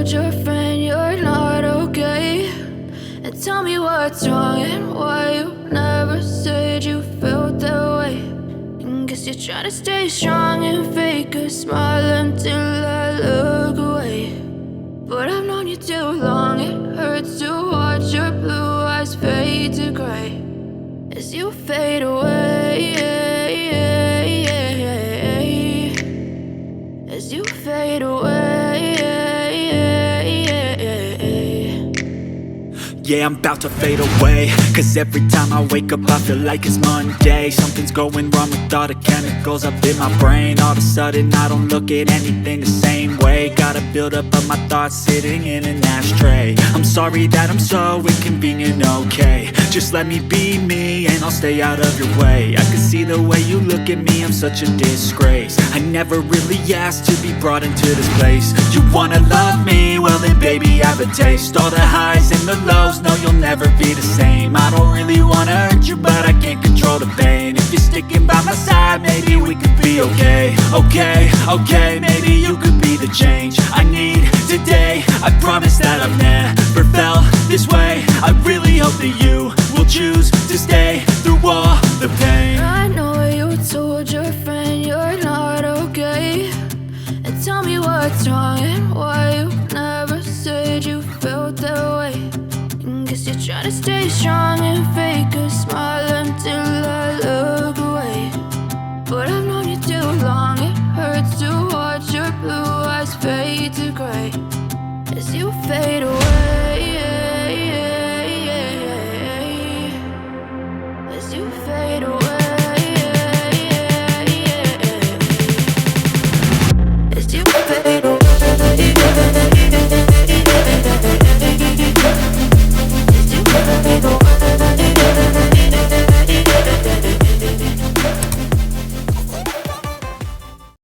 told your friend you're not okay? And tell me what's wrong and why you never said you felt that way. And guess you're trying to stay strong and fake a smile until I look away. But I've known you too long, it hurts to watch your blue eyes fade to gray as you fade away, as you fade away. Yeah, I'm about to fade away, cause every time I wake up I feel like it's Monday. Something's going wrong with all the chemicals up in my brain. All of a sudden I don't look at anything the same way. Got a buildup of my thoughts sitting in an ashtray. I'm sorry that I'm so inconvenient, okay? Just let me be me and I'll stay out of your way. I can see the way you look at me, I'm such a disgrace. I never really asked to be brought into this place. You wanna love me? Well then baby I have a taste. All the highs and the lows, no you'll never be the same. I don't really wanna hurt you but I can't control the pain. If you're sticking by my side maybe we could be okay. Okay, maybe you could be the change I need today. I promise that I've never felt this way. I really hope that you will choose to stay through all the pain. I know you told your friend you're not okay. And tell me what's wrong and why you never said you felt that way. And guess you're trying to stay strong and fake a smile until I look away. But I've known you too long, it hurts to watch your blue eyes fade to gray as you fade away.